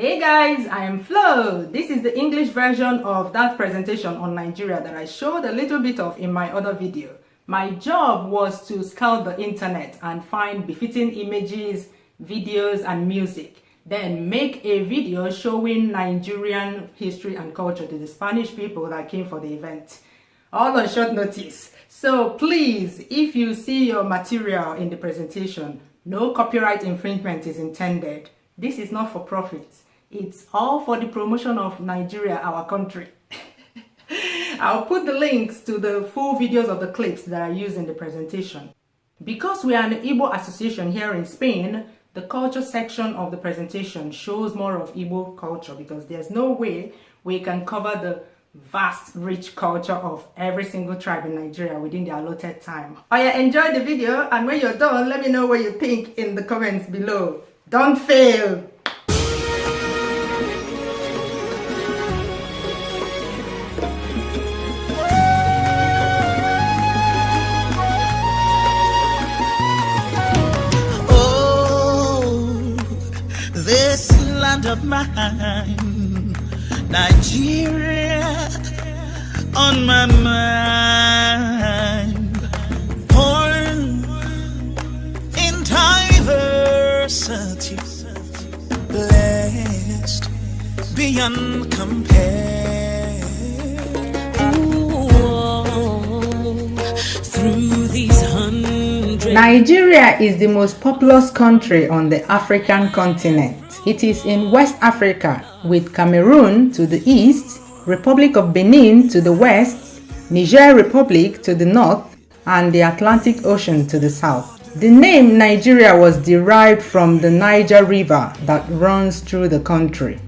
Hey guys, I am Flo. This is the English version of that presentation on Nigeria that I showed a little bit of in my other video. My job was to scout the internet and find befitting images, videos and music. Then make a video showing Nigerian history and culture to the Spanish people that came for the event. All on short notice. So please, if you see your material in the presentation, no copyright infringement is intended. This is not for profit. It's all for the promotion of Nigeria, our country. I'll put the links to the full videos of the clips that I use in the presentation. Because we are an Igbo association here in Spain, the culture section of the presentation shows more of Igbo culture because there's no way we can cover the vast, rich culture of every single tribe in Nigeria within the allotted time. Enjoy the video, and when you're done, let me know what you think in the comments below. Don't fail! This land of mine, Nigeria, on my mind, born in diversity, blessed beyond compare. Ooh, through these hundreds. Nigeria is the most populous country on the African continent. It is in West Africa, with Cameroon to the east, Republic of Benin to the west, Niger Republic to the north, and the Atlantic Ocean to the south. The name Nigeria was derived from the Niger River that runs through the country.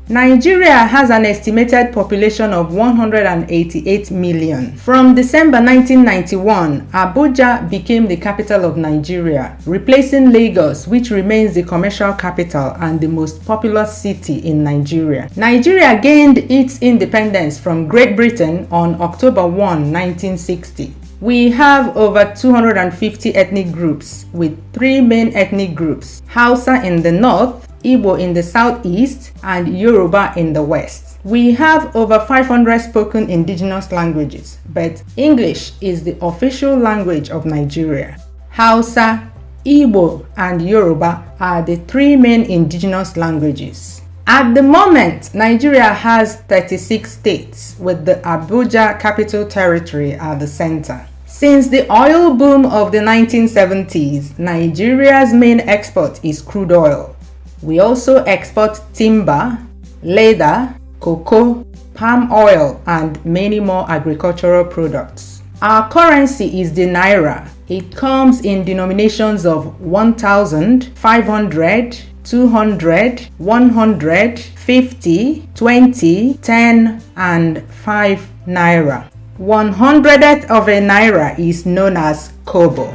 Nigeria has an estimated population of 188 million. From December 1991, Abuja became the capital of Nigeria, replacing Lagos, which remains the commercial capital and the most populous city in Nigeria. Nigeria gained its independence from Great Britain on October 1, 1960. We have over 250 ethnic groups, with three main ethnic groups: Hausa in the north, Igbo in the southeast, and Yoruba in the west. We have over 500 spoken indigenous languages, but English is the official language of Nigeria. Hausa, Igbo, and Yoruba are the three main indigenous languages. At the moment, Nigeria has 36 states, with the Abuja Capital Territory at the center. Since the oil boom of the 1970s, Nigeria's main export is crude oil. We also export timber, leather, cocoa, palm oil, and many more agricultural products. Our currency is the Naira. It comes in denominations of 1,000, 500, 200, 100, 50, 20, 10, and 5 Naira. 1/100th of a Naira is known as Kobo.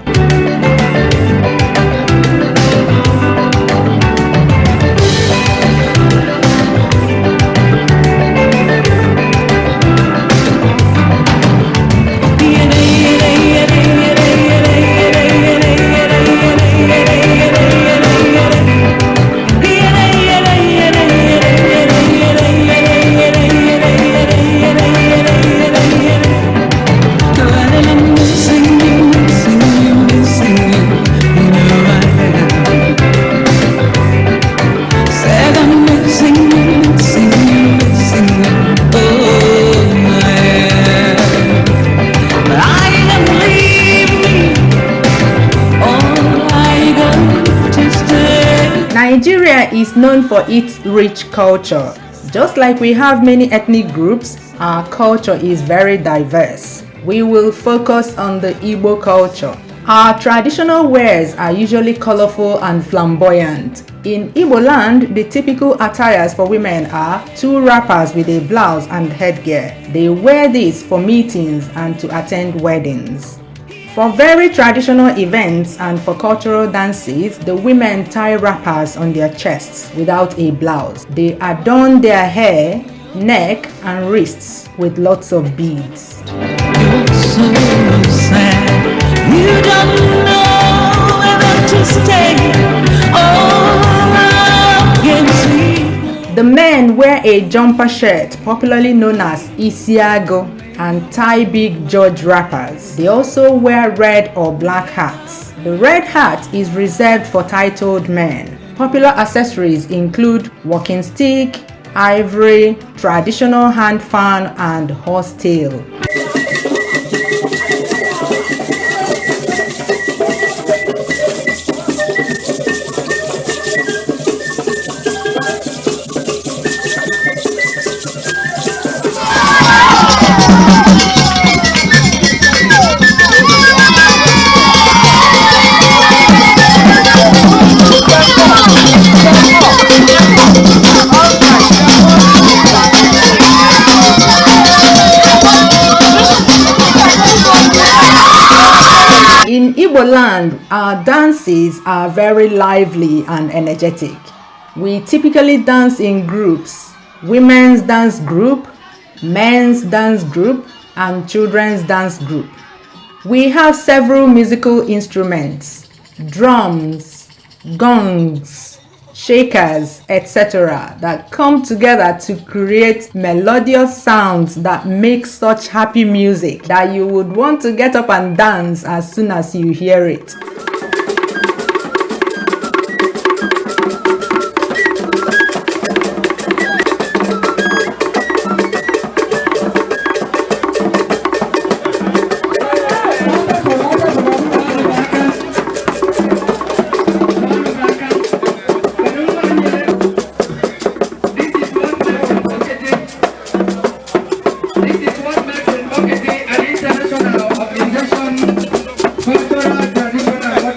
Nigeria is known for its rich culture. Just like we have many ethnic groups, our culture is very diverse. We will focus on the Igbo culture. Our traditional wears are usually colorful and flamboyant. In Igbo land, the typical attires for women are two wrappers with a blouse and headgear. They wear this for meetings and to attend weddings. For very traditional events and for cultural dances, the women tie wrappers on their chests without a blouse. They adorn their hair, neck, and wrists with lots of beads. You're so sad. You don't know whether to stay. All I can see The men wear a jumper shirt, popularly known as isiago, and tie big George wrappers. They also wear red or black hats. The red hat is reserved for titled men. Popular accessories include walking stick, ivory, traditional hand fan, and horse tail. In Igbo land, our dances are very lively and energetic. We typically dance in groups: women's dance group, men's dance group, and children's dance group. We have several musical instruments: drums, gongs, shakers, etc. that come together to create melodious sounds that make such happy music that you would want to get up and dance as soon as you hear it. Cultural, traditional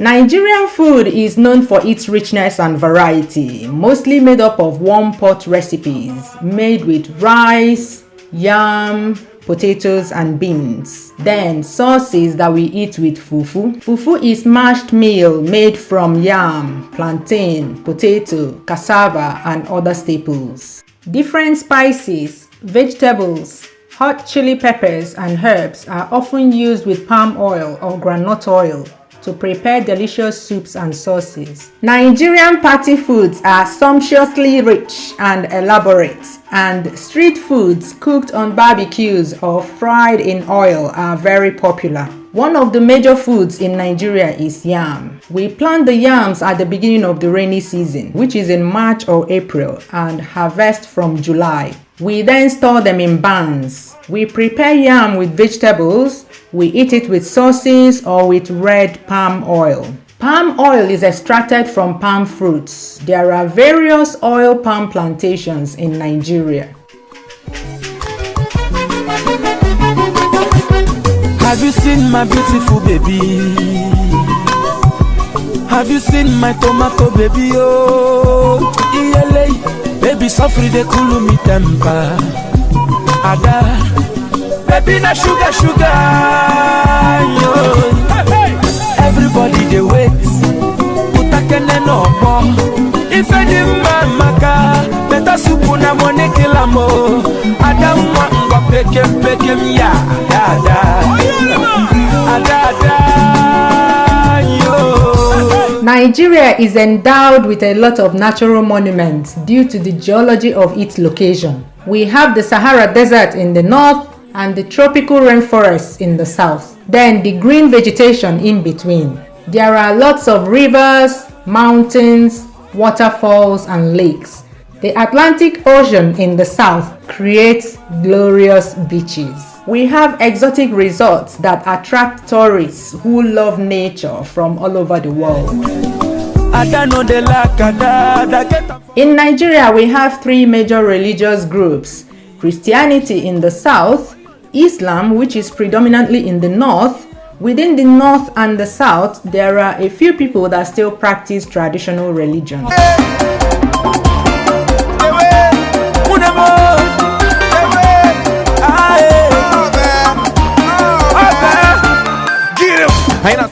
Nigerian food is known for its richness and variety, mostly made up of warm pot recipes made with rice, yam, potatoes and beans. Then sauces that we eat with fufu. Fufu is mashed meal made from yam, plantain, potato, cassava and other staples. Different spices, vegetables, hot chili peppers and herbs are often used with palm oil or groundnut oil to prepare delicious soups and sauces. Nigerian party foods are sumptuously rich and elaborate, and street foods cooked on barbecues or fried in oil are very popular. One of the major foods in Nigeria is yam. We plant the yams at the beginning of the rainy season, which is in March or April, and harvest from July. We then store them in barns. We prepare yam with vegetables. We eat it with sauces or with red palm oil. Palm oil is extracted from palm fruits. There are various oil palm plantations in Nigeria. Have you seen my beautiful baby? Have you seen my tomato baby? Oh, ELA, baby, suffer the cool me temper. Ada, baby, na sugar, sugar. Yo. Everybody they wait. Utakene no more. If any man maka, better soup na money kilamo. Ada mwa pekem ya, Nigeria is endowed with a lot of natural monuments due to the geology of its location. We have the Sahara Desert in the north and the tropical rainforests in the south, then the green vegetation in between. There are lots of rivers, mountains, waterfalls and lakes. The Atlantic Ocean in the south creates glorious beaches. We have exotic resorts that attract tourists who love nature from all over the world. In Nigeria, we have three major religious groups: Christianity in the south, Islam, which is predominantly in the north. Within the north and the south, there are a few people that still practice traditional religion.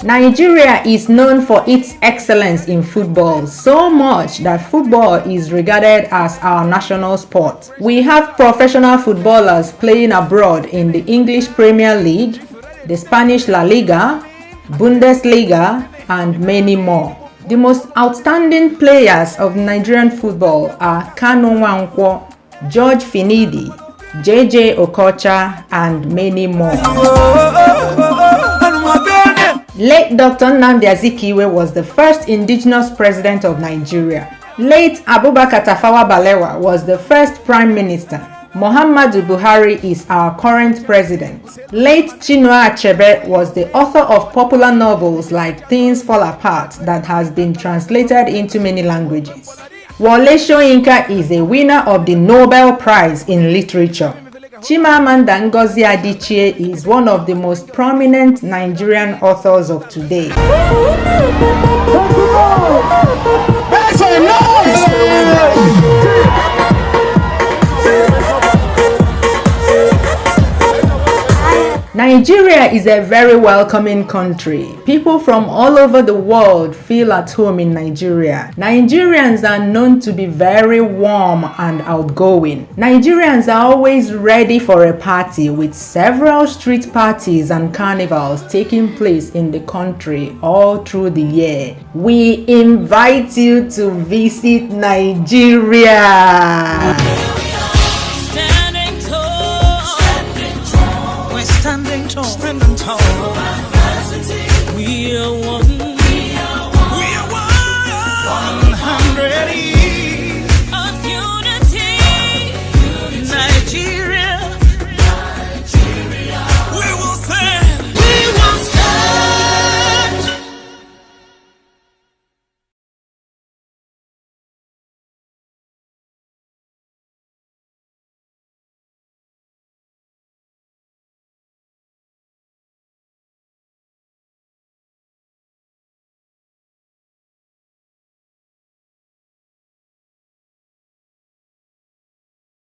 Nigeria is known for its excellence in football, so much that football is regarded as our national sport. We have professional footballers playing abroad in the English Premier League, the Spanish La Liga, Bundesliga, and many more. The most outstanding players of Nigerian football are Kanu Nwankwo, George Finidi, JJ Okocha, and many more. Late Dr. Nnamdi Azikiwe was the first indigenous president of Nigeria. Late Abubakar Tafawa Balewa was the first prime minister. Muhammadu Buhari is our current president. Late Chinua Achebe was the author of popular novels like Things Fall Apart that has been translated into many languages. Wole Soyinka is a winner of the Nobel Prize in Literature. Chimamanda Ngozi Adichie is one of the most prominent Nigerian authors of today. Nigeria is a very welcoming country. People from all over the world feel at home in Nigeria. Nigerians are known to be very warm and outgoing. Nigerians are always ready for a party, with several street parties and carnivals taking place in the country all through the year. We invite you to visit Nigeria.